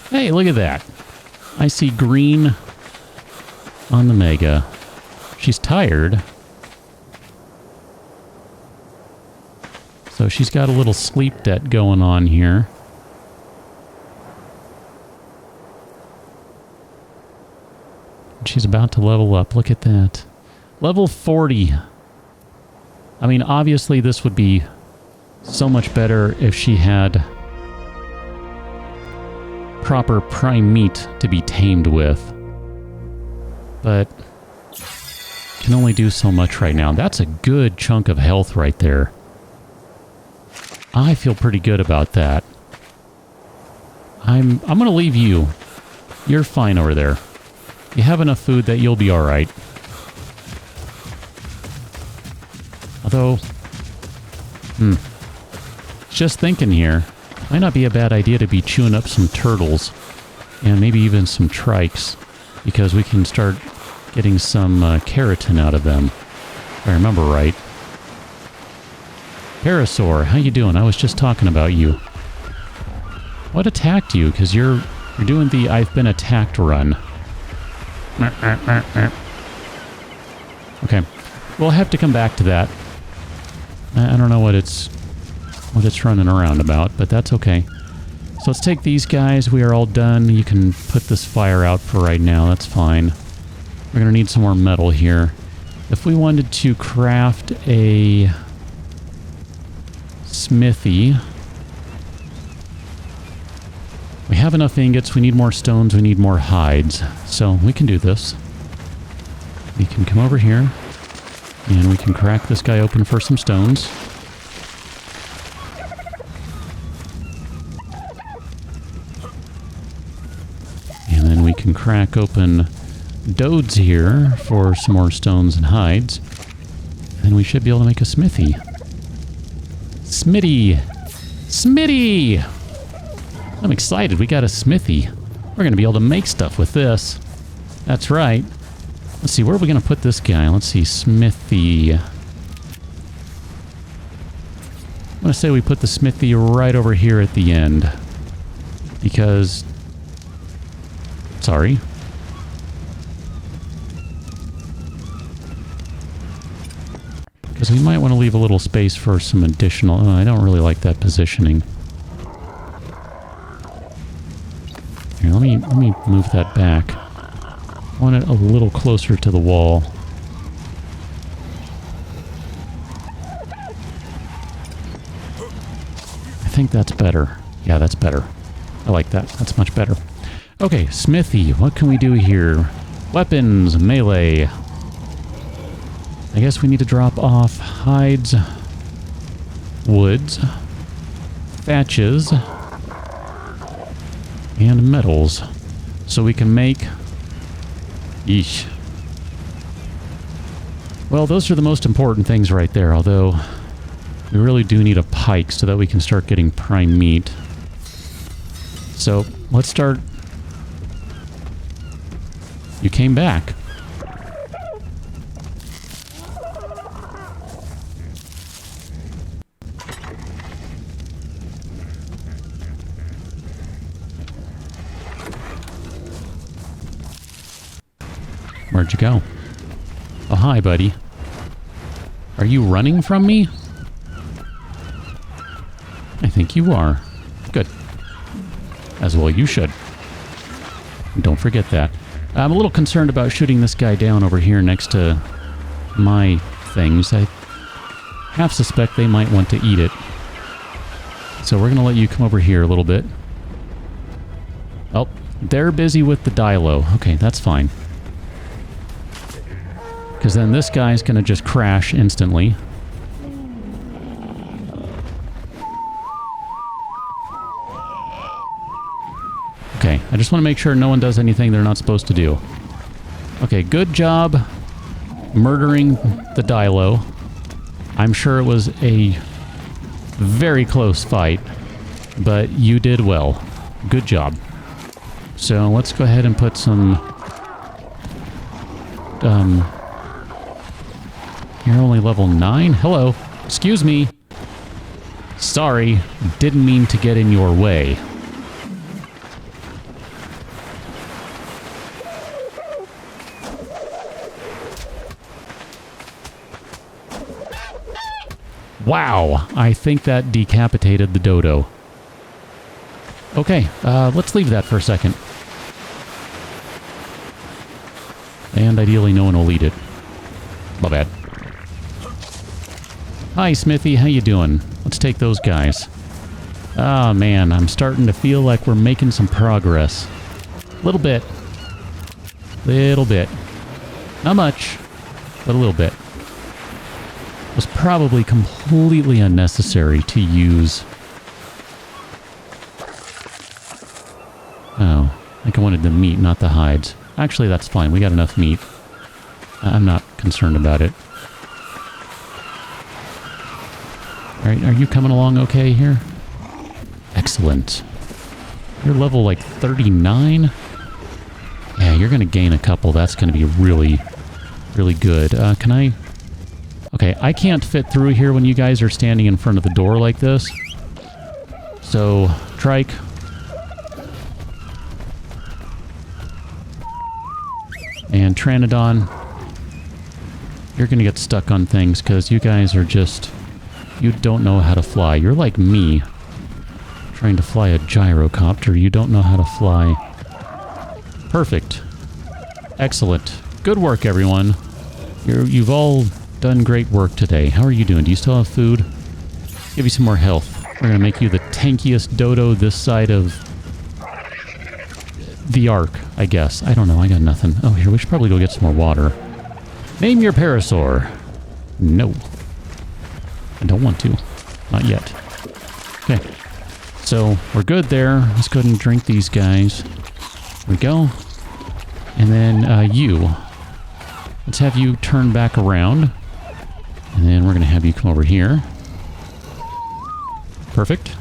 Hey, look at that. I see green on the Mega. She's tired. So she's got a little sleep debt going on here. And she's about to level up. Look at that. Level 40. I mean, obviously this would be so much better if she had proper prime meat to be tamed with. But can only do so much right now. That's a good chunk of health right there. I feel pretty good about that. I'm going to leave you. You're fine over there. You have enough food that you'll be all right. Although, just thinking here, might not be a bad idea to be chewing up some turtles and maybe even some trikes, because we can start getting some keratin out of them, if I remember right. Parasaur, how you doing? I was just talking about you. What attacked you? Because you're doing the I've been attacked run. Okay, we'll have to come back to that. I don't know what it's running around about, but that's okay. So let's take these guys. We are all done. You can put this fire out for right now. That's fine. We're going to need some more metal here. If we wanted to craft a smithy, we have enough ingots. We need more stones. We need more hides. So we can do this. We can come over here and we can crack this guy open for some stones. And then we can crack open Dodes here for some more stones and hides. And we should be able to make a smithy. Smitty! Smitty! I'm excited. We got a smithy. We're going to be able to make stuff with this. That's right. Let's see, where are we going to put this guy? Let's see, smithy. I'm going to say we put the smithy right over here at the end. Because... Sorry. Because we might want to leave a little space for some additional... Oh, I don't really like that positioning. Here, let me move that back. I want it a little closer to the wall. I think that's better. Yeah, that's better. I like that. That's much better. Okay, smithy. What can we do here? Weapons, melee. I guess we need to drop off hides, woods, thatches, and metals. So we can make... Yeesh. Well, those are the most important things right there, although we really do need a pike so that we can start getting prime meat. So, let's start... You came back. Where'd you go? Oh, hi, buddy. Are you running from me? I think you are. Good. As well you should. Don't forget that. I'm a little concerned about shooting this guy down over here next to my things. I half suspect they might want to eat it. So we're going to let you come over here a little bit. Oh, they're busy with the dilo. Okay, that's fine. Because then this guy's going to just crash instantly. Okay, I just want to make sure no one does anything they're not supposed to do. Okay, good job murdering the dilo. I'm sure it was a very close fight, but you did well. Good job. So let's go ahead and put some... You're only level 9? Hello. Excuse me. Sorry, didn't mean to get in your way. Wow, I think that decapitated the dodo. Okay, let's leave that for a second. And ideally no one will eat it. My bad. Hi, Smithy, how you doing? Let's take those guys. Ah, man, I'm starting to feel like we're making some progress. Little bit. Little bit. Not much, but a little bit. Was probably completely unnecessary to use. Oh, I think I wanted the meat, not the hides. Actually, that's fine. We got enough meat. I'm not concerned about it. Alright, are you coming along okay here? Excellent. You're level like 39? Yeah, you're going to gain a couple. That's going to be really, really good. Can I... Okay, I can't fit through here when you guys are standing in front of the door like this. So, trike. And Pteranodon. You're gonna get stuck on things because you guys are just... You don't know how to fly. You're like me. Trying to fly a gyrocopter. You don't know how to fly. Perfect. Excellent. Good work, everyone. You've all... done great work today. How are you doing? Do you still have food? Give you some more health. We're going to make you the tankiest dodo this side of the Ark, I guess. I don't know. I got nothing. Oh, here, we should probably go get some more water. Name your parasaur. No. I don't want to. Not yet. Okay. So, we're good there. Let's go ahead and drink these guys. There we go. And then, you. Let's have you turn back around. And then we're going to have you come over here. Perfect.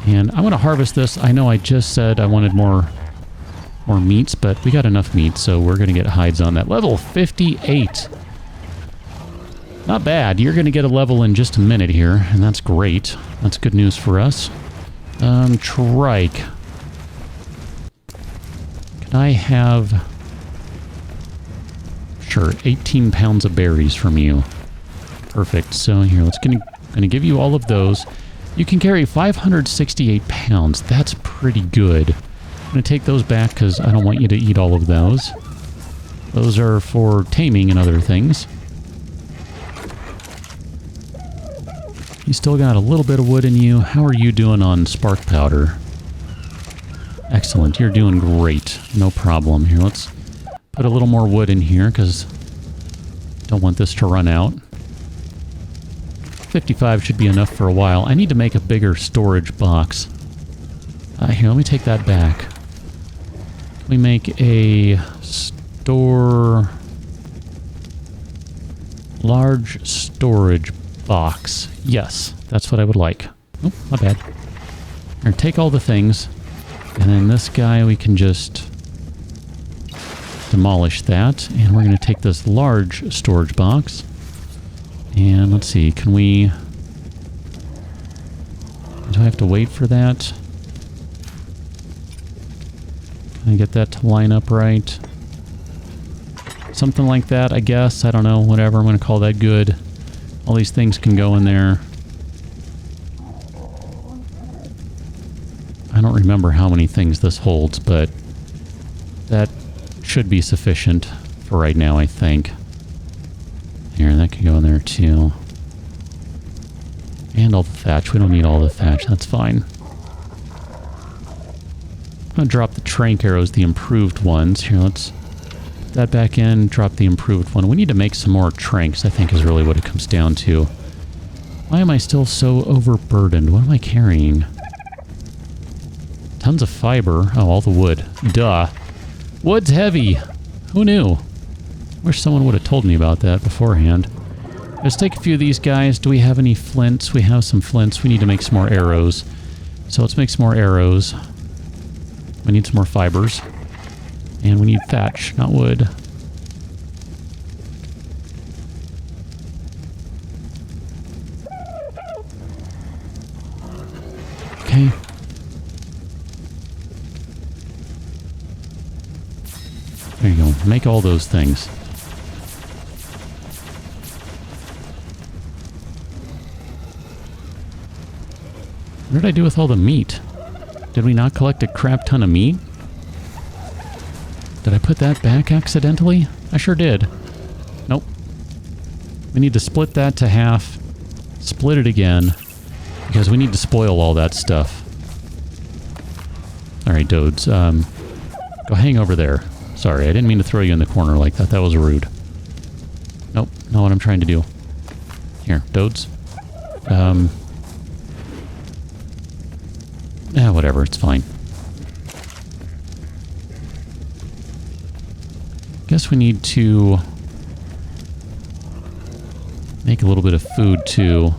And I want to harvest this. I know I just said I wanted more meats, but we got enough meat, so we're going to get hides on that. Level 58. Not bad. You're going to get a level in just a minute here, and that's great. That's good news for us. Trike. Can I have... Sure, 18 pounds of berries from you. Perfect. So here, let's gonna give you all of those. You can carry 568 pounds. That's pretty good. I'm gonna take those back because I don't want you to eat all of those. Those are for taming and other things. You still got a little bit of wood in you. How are you doing on spark powder? Excellent. You're doing great. No problem. Here, let's put a little more wood in here because don't want this to run out. 55 should be enough for a while. I need to make a bigger storage box. Here, let me take that back. Can we make a large storage box? Yes, that's what I would like. Oh, my bad. Here, take all the things. And then this guy, we can just demolish that. And we're going to take this large storage box. And let's see, can we... Do I have to wait for that? Can I get that to line up right? Something like that, I guess. I don't know, whatever. I'm going to call that good. All these things can go in there. I don't don't remember how many things this holds, but that should be sufficient for right now, I think. Here, that can go in there too. And all the thatch. We don't need all the thatch. That's fine. I'm going to drop the trank arrows, the improved ones. Here, let's put that back in. Drop the improved one. We need to make some more tranks, I think is really what it comes down to. Why am I still so overburdened? What am I carrying? Tons of fiber. Oh, all the wood. Duh. Wood's heavy. Who knew? Wish someone would have told me about that beforehand. Let's take a few of these guys. Do we have any flints? We have some flints. We need to make some more arrows. So let's make some more arrows. We need some more fibers. And we need thatch, not wood. Okay. There you go. Make all those things. What did I do with all the meat? Did we not collect a crap ton of meat? Did I put that back accidentally? I sure did. Nope. We need to split that to half. Split it again. Because we need to spoil all that stuff. Alright, Dodes. Go hang over there. Sorry, I didn't mean to throw you in the corner like that. That was rude. Nope, not what I'm trying to do. Here, Dodes. Yeah, whatever, it's fine. Guess we need to make a little bit of food too.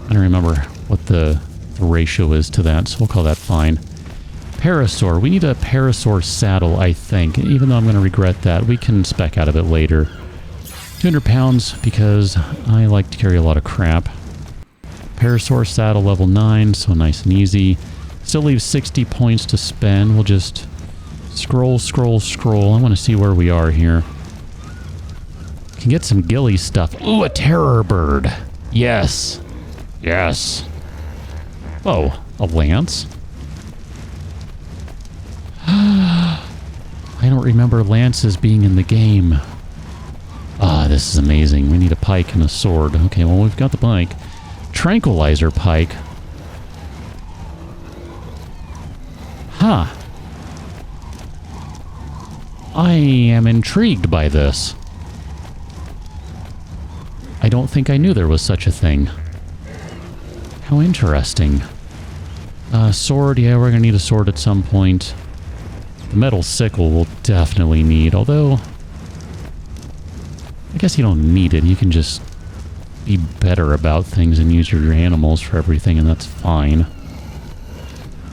I don't remember what the ratio is to that, so we'll call that fine. Parasaur. We need a parasaur saddle, I think. Even though I'm going to regret that, we can spec out of it later. 200 pounds, because I like to carry a lot of crap. Parasaur saddle level 9, so nice and easy. Still leaves 60 points to spend. We'll just scroll, scroll, scroll. I want to see where we are here. Can get some ghillie stuff. Ooh, a terror bird. Yes. Yes. Oh, a lance? I don't remember lances being in the game. Ah, this is amazing. We need a pike and a sword. Okay, well, we've got the pike. Tranquilizer pike. Huh. I am intrigued by this. I don't think I knew there was such a thing. How interesting. Sword, yeah, we're gonna need a sword at some point. The metal sickle we'll definitely need, although I guess you don't need it. You can just be better about things and use your animals for everything, and that's fine.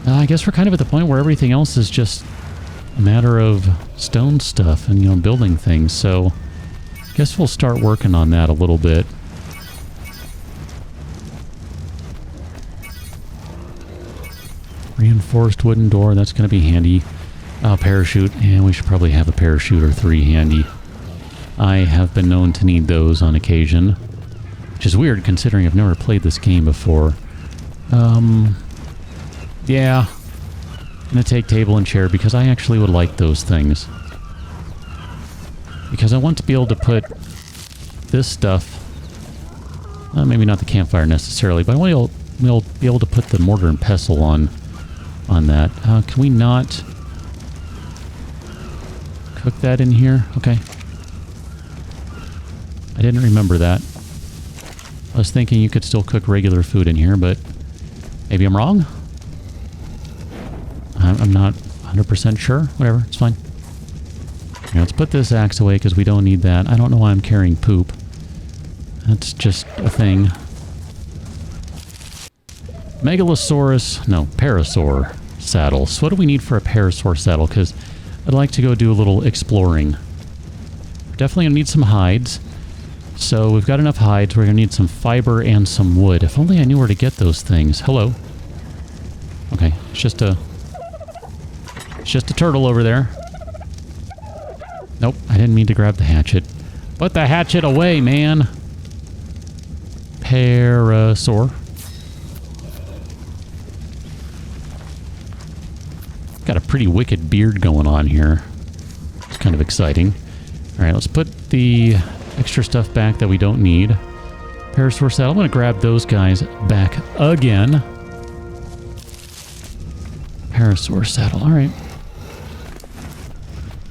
I guess we're kind of at the point where everything else is just a matter of stone stuff and, you know, building things, so I guess we'll start working on that a little bit. Reinforced wooden door, that's going to be handy. Parachute, and we should probably have a parachute or 3 handy. I have been known to need those on occasion, which is weird considering I've never played this game before. Yeah. I'm going to take table and chair because I actually would like those things. Because I want to be able to put this stuff, maybe not the campfire necessarily, but I want to be able to put the mortar and pestle on that. Can we not cook that in here? Okay. I didn't remember that. I was thinking you could still cook regular food in here, but maybe I'm wrong. I'm not 100% sure. Whatever, it's fine. Here, let's put this axe away because we don't need that. I don't know why I'm carrying poop. That's just a thing. Megalosaurus, no, parasaur saddle. So what do we need for a parasaur saddle? Because I'd like to go do a little exploring. Definitely gonna need some hides. So we've got enough hides. We're gonna need some fiber and some wood. If only I knew where to get those things. Hello. Okay, it's just a turtle over there. Nope, I didn't mean to grab the hatchet. Put the hatchet away, man. parasaur. Got a pretty wicked beard going on here. It's kind of exciting. Alright, let's put the extra stuff back that we don't need. Parasaur saddle. I'm going to grab those guys back again. Parasaur saddle. Alright.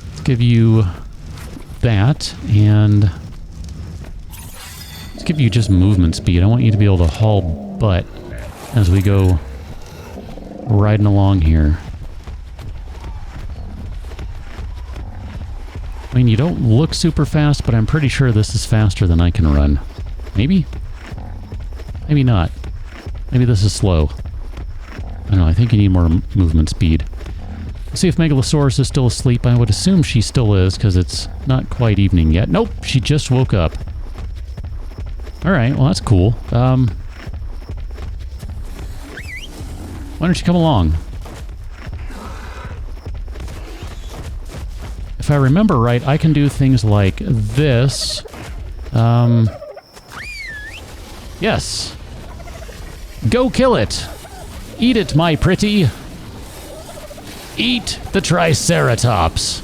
Let's give you that, and let's give you just movement speed. I want you to be able to haul butt as we go riding along here. I mean, you don't look super fast, but I'm pretty sure this is faster than I can run. Maybe? Maybe not. Maybe this is slow. I don't know, I think you need more movement speed. Let's see if Megalosaurus is still asleep. I would assume she still is, because it's not quite evening yet. Nope, she just woke up. Alright, well that's cool. Why don't you come along? If I remember right, I can do things like this. Yes. Go kill it. Eat it, my pretty. Eat the Triceratops.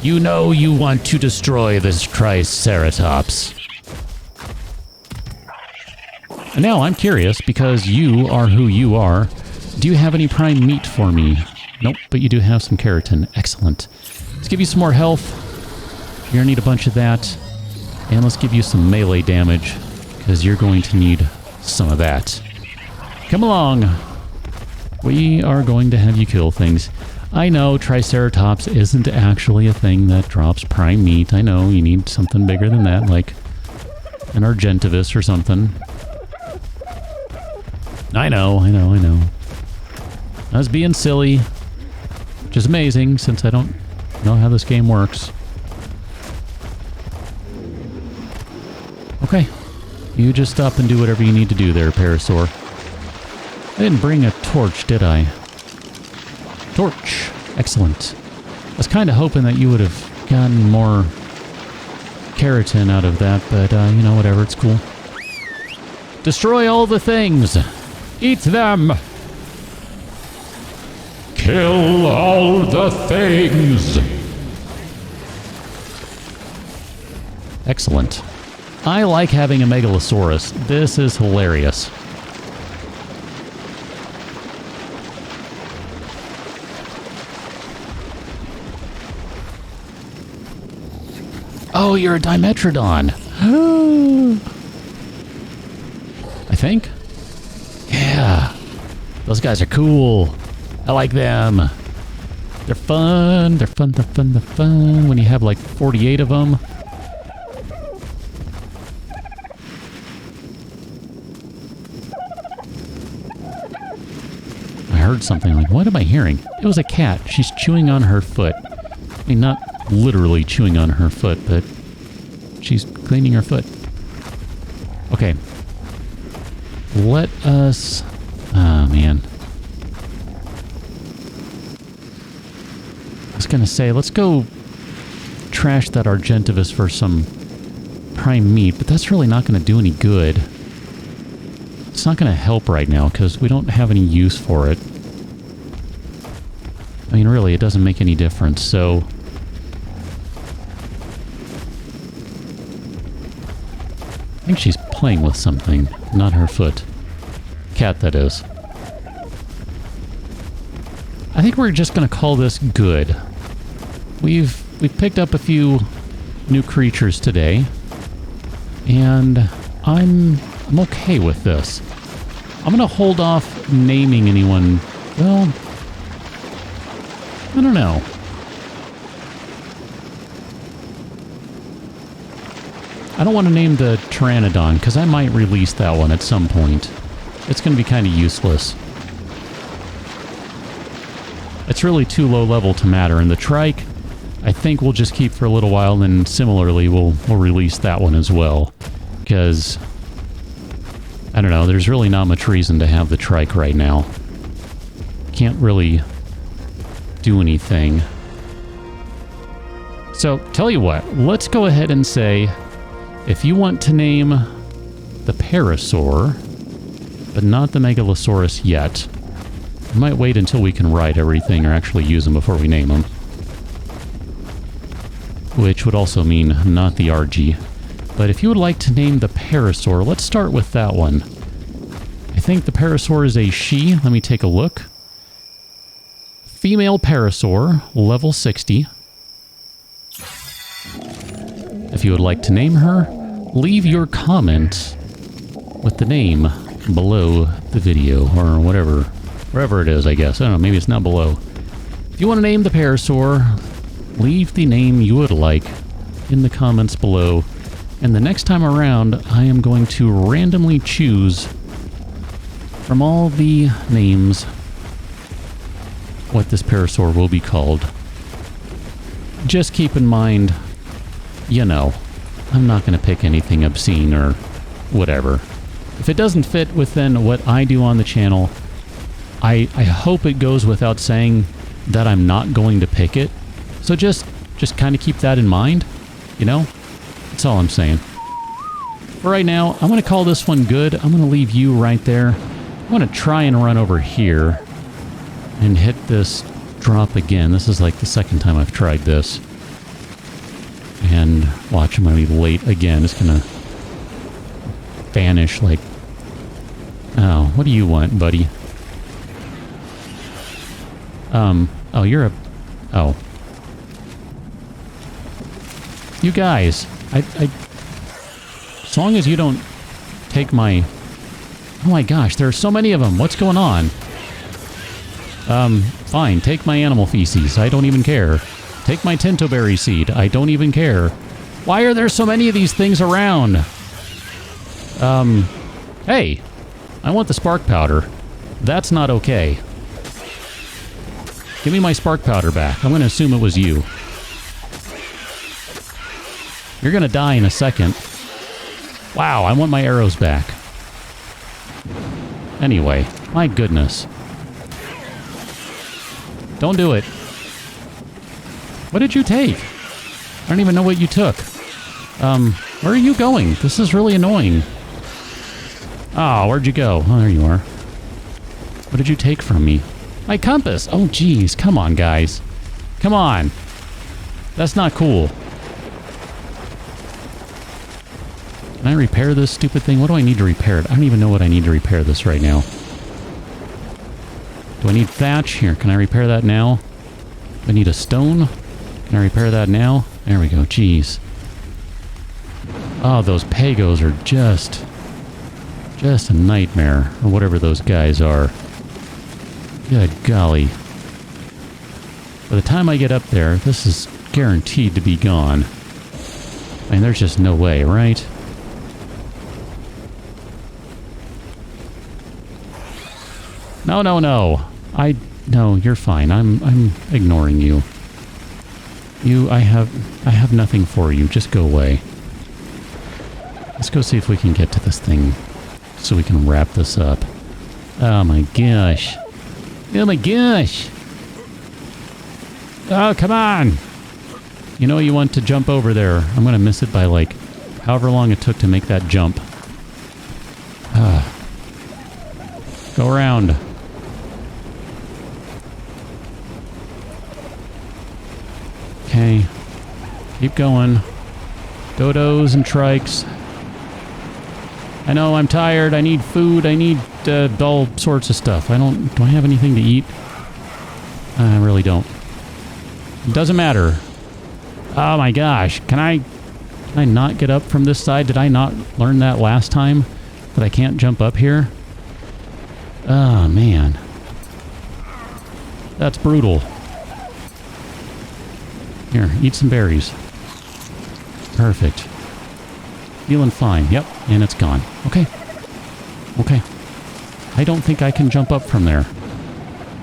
You know you want to destroy this Triceratops. And now I'm curious, because you are who you are. Do you have any prime meat for me? Nope, but you do have some keratin. Excellent. Let's give you some more health. You're gonna need a bunch of that. And let's give you some melee damage, because you're going to need some of that. Come along. We are going to have you kill things. I know Triceratops isn't actually a thing that drops prime meat. I know you need something bigger than that, like an argentavis or something. I know. I was being silly, which is amazing since I don't know how this game works. Okay. You just stop and do whatever you need to do there, Parasaur. I didn't bring a torch, did I? Torch. Excellent. I was kind of hoping that you would have gotten more keratin out of that, but, you know, whatever, it's cool. Destroy all the things! Eat them! Kill all the things! Excellent. I like having a Megalosaurus. This is hilarious. Oh, you're a Dimetrodon. I think? Yeah. Those guys are cool. I like them. They're fun. They're fun. When you have like 48 of them. I heard something like, what am I hearing? It was a cat. She's chewing on her foot. I mean, not literally chewing on her foot, but she's cleaning her foot. Okay. Let us... Oh, man. I was going to say, let's go trash that argentavis for some prime meat, but that's really not going to do any good. It's not going to help right now, because we don't have any use for it. I mean, really, it doesn't make any difference, so... I think she's playing with something, not her foot. Cat, that is. I think we're just going to call this good. We've picked up a few new creatures today, and I'm okay with this. I'm going to hold off naming anyone. Well, I don't know. I don't want to name the pterarandon, because I might release that one at some point. It's going to be kind of useless. It's really too low level to matter, and the trike, I think we'll just keep for a little while, and similarly, we'll release that one as well. Because, I don't know, there's really not much reason to have the trike right now. Can't really do anything. So, tell you what, let's go ahead and say... If you want to name the parasaur, but not the Megalosaurus yet. I might wait until we can ride everything or actually use them before we name them. Which would also mean not the RG. But if you would like to name the parasaur, let's start with that one. I think the parasaur is a she. Let me take a look. Female parasaur, level 60. If you would like to name her, leave your comment with the name below the video, or whatever, wherever it is, I guess. I don't know, maybe it's not below. If you want to name the parasaur, leave the name you would like in the comments below. And the next time around, I am going to randomly choose from all the names what this parasaur will be called. Just keep in mind, you know, I'm not going to pick anything obscene or whatever. If it doesn't fit within what I do on the channel, I hope it goes without saying that I'm not going to pick it. So just kind of keep that in mind, you know? That's all I'm saying. For right now, I'm going to call this one good. I'm going to leave you right there. I'm going to try and run over here and hit this drop again. This is like the second time I've tried this. And watch, I'm going to be late again. It's going to vanish like... Oh, what do you want, buddy? Oh, you're a... Oh. You guys, as long as you don't take my... Oh my gosh, there are so many of them. What's going on? Fine, take my animal feces. I don't even care. Take my tintoberry seed. I don't even care. Why are there so many of these things around? Hey, I want the spark powder. That's not okay. Give me my spark powder back. I'm going to assume it was you. You're going to die in a second. Wow, I want my arrows back. Anyway, my goodness. Don't do it. What did you take? I don't even know what you took. Where are you going? This is really annoying. Oh, where'd you go? Oh, there you are. What did you take from me? My compass! Oh, geez. Come on, guys. Come on. That's not cool. Can I repair this stupid thing? What do I need to repair it? I don't even know what I need to repair this right now. Do I need thatch? Here, can I repair that now? Do I need a stone? Can I repair that now? There we go. Jeez. Oh, those pagos are just a nightmare. Or whatever those guys are. Good golly. By the time I get up there, this is guaranteed to be gone. I mean, there's just no way, right? No, no, no. No, you're fine. I'm ignoring you. I have nothing for you. Just go away. Let's go see if we can get to this thing so we can wrap this up. Oh my gosh. Oh my gosh. Oh, come on. You know you want to jump over there. I'm going to miss it by like however long it took to make that jump. Go around. Okay. Keep going. Dodos and trikes. I know, I'm tired. I need food. I need all sorts of stuff. Do I have anything to eat? I really don't. It doesn't matter. Oh my gosh. Can I not get up from this side? Did I not learn that last time? That I can't jump up here? Oh man. That's brutal. Here, eat some berries. Perfect. Feeling fine. Yep, and it's gone. Okay. Okay. I don't think I can jump up from there.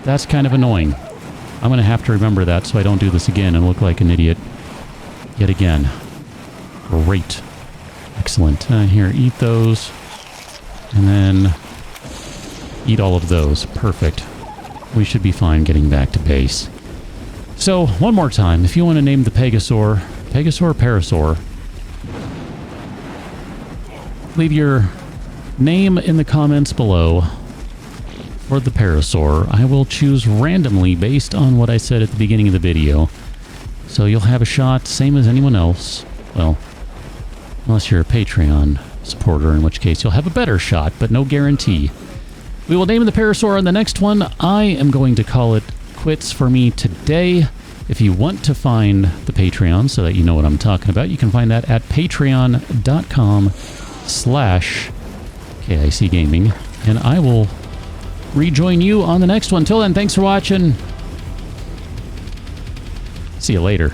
That's kind of annoying. I'm going to have to remember that so I don't do this again and look like an idiot yet again. Great. Excellent. Here, eat those. And then eat all of those. Perfect. We should be fine getting back to base. So, one more time, if you want to name the Pegasaur or Parasaur, leave your name in the comments below for the parasaur. I will choose randomly based on what I said at the beginning of the video. So you'll have a shot, same as anyone else. Well, unless you're a Patreon supporter, in which case you'll have a better shot, but no guarantee. We will name the parasaur on the next one. I am going to call it quits for me today. If you want to find the Patreon so that you know what I'm talking about, you can find that at patreon.com/KIC Gaming. And I will rejoin you on the next one. Till then, thanks for watching. See you later.